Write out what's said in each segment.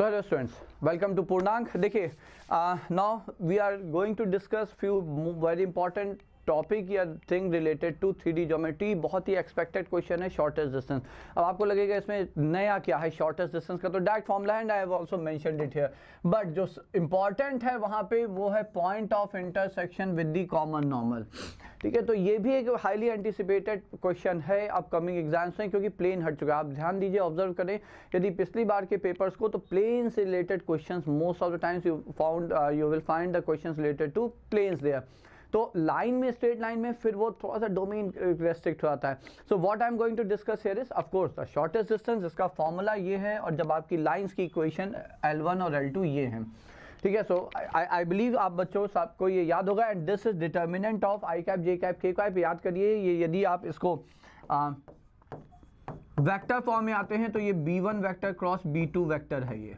So hello students, welcome to Purnank. देखिए now we are going to discuss few very important topic या thing related to 3D geometry. बहुत ही expected question है shortest distance. अब आपको लगेगा इसमें नया क्या है शॉर्टेस्ट डिस्टेंस का, तो डायरेक्ट फॉर्मूला है and I have also mentioned it here. But जो इंपॉर्टेंट है वहाँ पे वो है point of intersection with the common normal. ठीक है, तो ये भी एक हाईली एंटिसिपेटेड क्वेश्चन है अपकमिंग एग्जाम्स में, क्योंकि प्लेन हट चुका है. आप ध्यान दीजिए, ऑब्जर्व करें यदि पिछली बार के पेपर्स को, तो प्लेन से related questions most of the times you will find the questions related to planes there. तो लाइन में, स्ट्रेट लाइन में फिर वो थोड़ा सा डोमेन रेस्ट्रिक्ट हो जाता है. So what I am going to discuss here is of course the shortest distance. इसका फॉर्मूला ये है, और जब आपकी लाइंस की इक्वेशन L1 और L2 ये हैं. ठीक है, सो आई बिलीव आप बच्चों सबको ये याद होगा. And this is determinant of I cap, J cap, के कैप. याद करिए ये, यदि आप इसको वेक्टर फॉर्म में आते हैं तो ये B1 vector cross B2 vector है.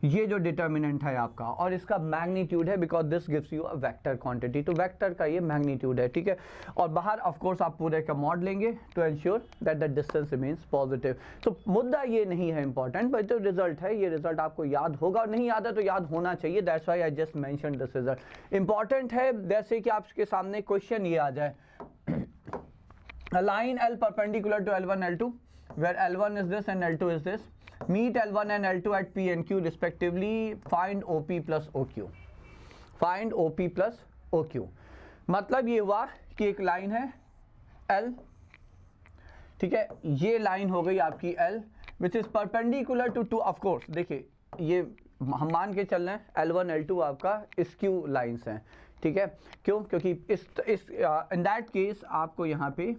ये जो डिटर्मिनेंट है आपका, और इसका मैग्नीट्यूड है because this gives you a vector quantity. तो वेक्टर का ये मैग्नीट्यूड है. ठीक है, और बाहर ऑफ कोर्स आप पूरे का मॉड लेंगे to ensure that the distance remains positive. तो मुद्दा ये नहीं है इंपॉर्टेंट, बट जो रिजल्ट है, ये रिजल्ट आपको याद होगा, और नहीं याद है तो याद होना चाहिए. That's why I just mention this result. Important है जैसे कि आपके सामने क्वेश्चन ये आ जाए, line L perpendicular to L1 L2 where L1 is this and L2 is this. Meet L1 and L2 at P and Q respectively. Find OP plus OQ. Find OP plus OQ. मतलब ये हुआ कि एक line है L. ठीक है, ये line हो गई आपकी L which is perpendicular to two. Of course देखिए, ये हम मान के चल रहे हैं L1 L2 आपका स्क्यू लाइन्स हैं. ठीक है, क्यों? क्योंकि इस इन दैट केस आपको यहाँ पे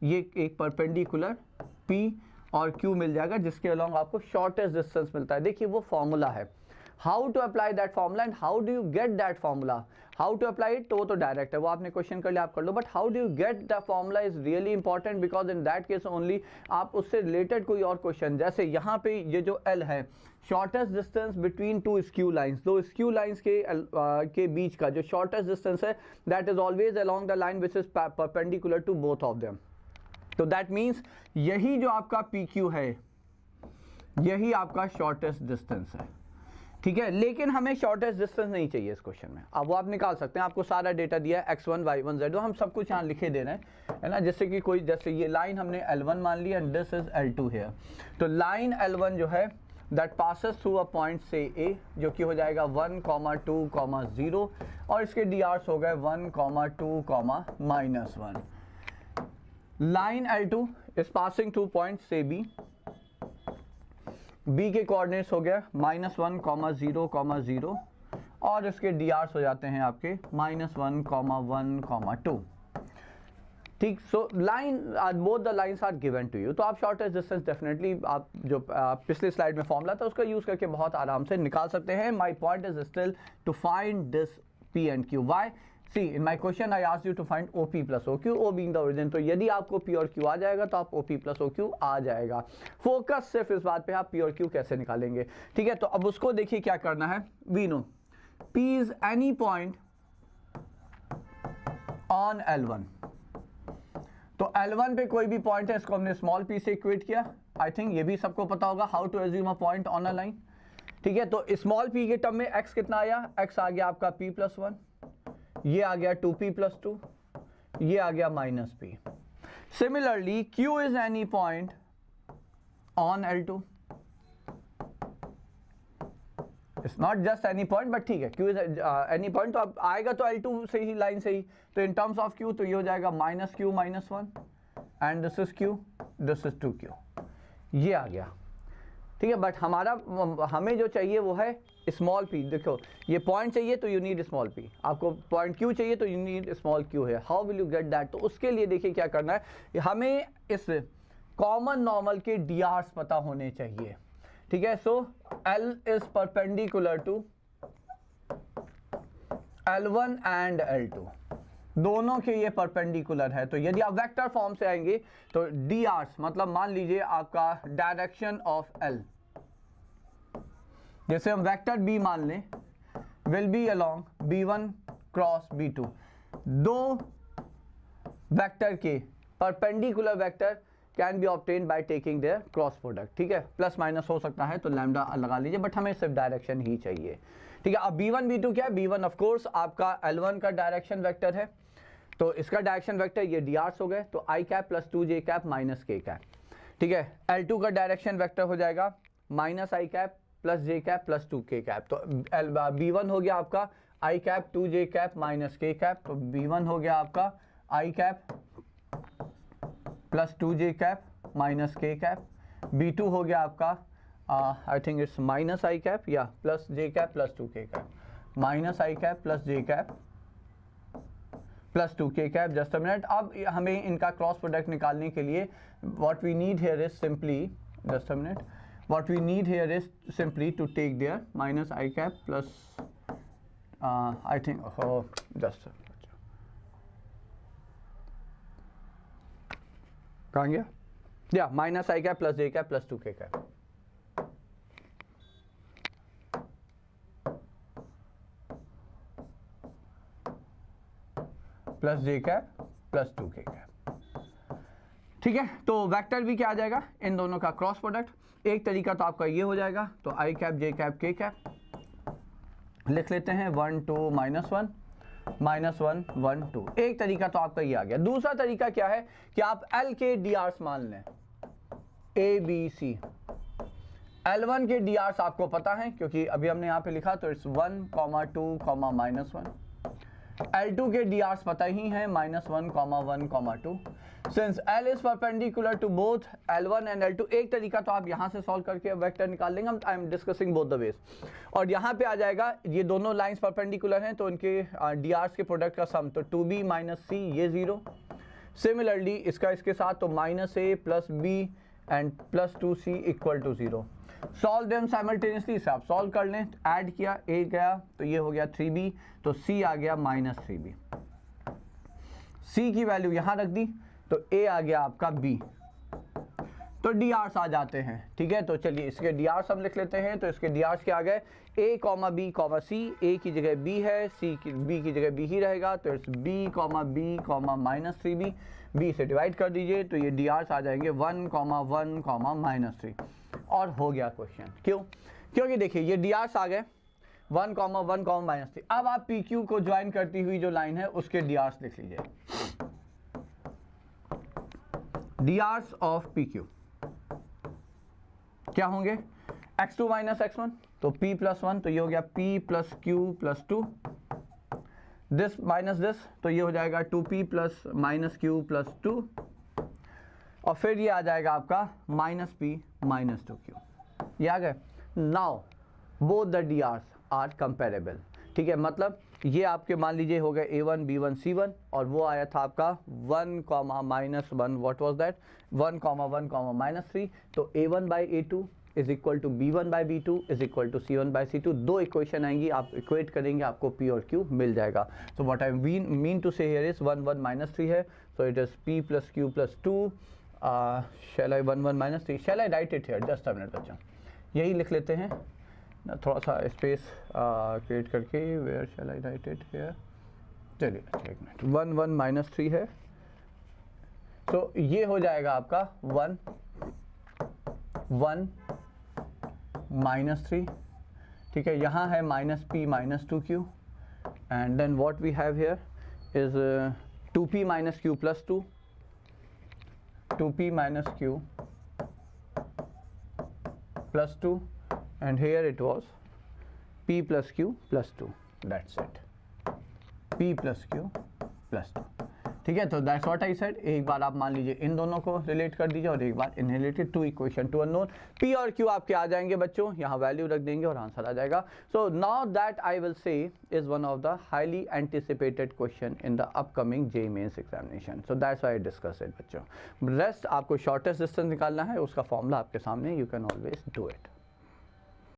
ये एक परपेंडिकुलर P और Q मिल जाएगा, जिसके अलॉन्ग आपको शॉर्टेस्ट डिस्टेंस मिलता है. देखिए वो फॉर्मूला है. How to apply that formula and how do you get that formula. How to apply it तो डायरेक्ट है, वो आपने क्वेश्चन कर लिया, आप कर लो. But how do you get the formula is really important, because in that case only आप उससे रिलेटेड कोई और क्वेश्चन, जैसे यहाँ पे ये जो L है, shortest distance between two skew lines, दो स्क्यू लाइन्स के बीच का जो शॉर्टेस्ट डिस्टेंस है, that is always along the line which is perpendicular to both of them. तो दैट मीन्स यही जो आपका PQ है, यही आपका शॉर्टेस्ट डिस्टेंस है. ठीक है, लेकिन हमें शॉर्टेस्ट डिस्टेंस नहीं चाहिए इस क्वेश्चन में. अब वो आप निकाल सकते हैं, आपको सारा डेटा दिया है x1 y1 z2, हम सब कुछ यहाँ लिखे दे रहे हैं, है ना. जैसे कि कोई, जैसे ये लाइन हमने L1 मान ली and this is L2 here. तो लाइन L1 जो है that passes through a point से A, जो कि हो जाएगा 1, 2, 0, और इसके DRs हो गए 1, 2, -1. Line L2 is passing through point से B. B के कोऑर्डिनेट्स हो गया -1, 0, 0, और इसके DRs हो जाते हैं आपके -1, 1, 2. ठीक, so line both the lines are given to you. तो आप शॉर्टेस्ट डिस्टेंस डेफिनेटली आप जो पिछले स्लाइड में फॉर्मूला था उसका यूज करके बहुत आराम से निकाल सकते हैं. My point is still to find this P and Q. Why? See, in my question I asked you to find OP plus OQ, O being the origin. तो यदि आपको P और Q आ जाएगा तो आप OP plus OQ आ जाएगा. Focus सिर्फ इस बात पे, आप P और Q कैसे निकालेंगे. ठीक है, तो अब उसको देखिए क्या करना है. We know P is any point on L1. तो L1 पे कोई भी पॉइंट है, इसको हमने स्मॉल p से इक्वेट किया. आई थिंक ये भी सबको पता होगा how to assume a point on a line. ठीक है, तो स्मॉल p के टर्म में x कितना आया, x आ गया आपका p plus 1, ये आ गया 2p plus 2, ये आ गया -p. Similarly Q is any point on L2. It's not just any point, but ठीक है, Q इज एनी पॉइंट. तो अब आएगा तो L2 से ही, लाइन से ही. तो इन टर्म्स ऑफ Q तो ये हो जाएगा -Q, -1, and this is Q, this is 2Q. ये आ गया. ठीक है, बट हमें जो चाहिए वो है स्मॉल p. देखो ये पॉइंट चाहिए तो यू नीड स्मॉल p, आपको पॉइंट Q चाहिए तो यू नीड स्मॉल q है. How will you get that? तो उसके लिए देखिए क्या करना है, हमें इस कॉमन नॉर्मल के DRs पता होने चाहिए. ठीक है, so L is perpendicular to L1 and L2, दोनों के ये परपेंडिकुलर है. तो यदि आप वेक्टर फॉर्म से आएंगे तो DRs मतलब मान लीजिए आपका डायरेक्शन ऑफ L, जैसे हम वेक्टर B मान लें, will be along B1 cross B2. दो वेक्टर के perpendicular vector can be obtain by taking their cross product, ठीक है, प्लस माइनस हो सकता है तो लैम्डा लगा लीजिए, बट हमें सिर्फ डायरेक्शन ही चाहिए, ठीक है। अब b1 b2 क्या है, b1 ऑफ कोर्स आपका L1 का डायरेक्शन वेक्टर है, तो इसका डायरेक्शन वेक्टर ये drs हो गए, तो i cap plus 2j cap minus k cap, ठीक है। L2 का डायरेक्शन वेक्टर हो जाएगा minus i cap plus j cap plus 2k cap, तो b1 हो गया आपका i cap 2j cap minus k cap, तो b1 हो गया आपका i cap plus 2j cap minus k cap, b2 हो गया आपका I think it's minus i cap या plus j cap plus 2k cap, minus i cap plus j cap plus 2k cap. Just a minute, अब हमें इनका cross product निकालने के लिए what we need here is simply, just a minute, what we need here is simply to take there minus i cap plus I think just कहाँ गया, या minus i cap plus j cap plus 2k cap, plus j cap plus 2k cap, ठीक है। तो vector भी क्या आ जाएगा, इन दोनों का क्रॉस प्रोडक्ट। एक तरीका तो आपका ये हो जाएगा, तो i cap j cap k cap लिख लेते हैं, 1 2 माइनस 1 माइनस 1 1 2, एक तरीका तो आपका ये आ गया। दूसरा तरीका क्या है कि आप L के drs मान लें, a b c, L1 के drs आपको पता है क्योंकि अभी हमने यहाँ पे लिखा, तो इट्स 1 2 माइनस 1, L2 के drs पता ही है minus 1 1 2, since L is perpendicular to both L1 and L2, एक तरीका तो आप यहाँ से सॉल्व करके वेक्टर निकाल लेंगे, I am discussing both the ways, और यहाँ पे आ जाएगा ये दोनों लाइंस परपेंडिकुलर हैं तो इनके drs के प्रोडक्ट का सम, तो 2b माइनस c ये 0, सिमिलरली इसका इसके साथ, तो minus a plus b and plus 2c equal to 0। Solve them simultaneously, इसे आप सॉल्व कर लें, ऐड किया a गया तो ये हो गया 3b, तो c आ गया माइनस 3b, c की वैल्यू यहाँ रख दी तो a आ गया आपका b, तो drs आ जाते हैं, ठीक है। तो चलिए इसके drs हम लिख लेते हैं, तो इसके drs क्या आ गए, a comma b comma c, a की जगह b है, b की जगह b ही रहेगा, तो it's b comma minus 3b, b से डिवाइड कर दीजिए तो ये drs आ जाएंगे 1 कॉमा माइनस 3, और हो गया क्वेश्चन। क्यों, क्योंकि देखिए ये drs आ गए 1 कॉमा माइनस 3, अब आप pq को ज्वाइन करती हुई जो लाइन है उसके drs लिख लीजिए, drs ऑफ pq क्या होंगे, x2 माइनस x1, तो p प्लस 1, तो ये हो गया p plus q plus 2, this minus this, तो ये हो जाएगा 2p plus minus q plus 2, और फिर ये आ जाएगा आपका माइनस p माइनस 2q, ये आ गए। Now both the drs are comparable, ठीक है, मतलब ये आपके मान लीजिए हो गए a1 b1 c1, और वो आया था आपका 1 comma minus 1, what was that, 1 comma minus 3, तो a1 by a2 is equal to b1 by b2 is equal to c1 by c2, दो इक्वेशन आएंगी, आप इक्वेट करेंगे आपको p और q मिल जाएगा। So what I mean to say here is 1 1 minus 3 है, so it is p plus q plus 2, shall I 1 1 minus 3, shall I write it here, just a minute बच्चा, यही लिख लेते हैं ना, थोड़ा सा स्पेस क्रिएट करके, where shall I write it here, चलिए एक मिनट, 1 1 माइनस 3 है, तो ये हो जाएगा आपका 1 1 माइनस 3, ठीक है, यहाँ है minus p minus 2q, and then what we have here is 2p minus q plus 2, 2p minus q plus 2, and here it was p plus q plus 2, that's it, p plus q plus 2, ठीक है। तो that's what I said, एक बार आप मान लीजिए इन दोनों को relate कर दीजिए और एक बार इन related, two equation two unknown, p और q आपके आ जाएंगे बच्चों, यहाँ वैल्यू रख देंगे और आंसर आ जाएगा। So now that I will say is one of the highly anticipated question in the upcoming JEE mains examination, so that's why I discuss it बच्चों। रेस्ट आपको शॉर्टेस्ट डिस्टेंस निकालना है, उसका फॉर्मूला आपके सामने, you can always do it.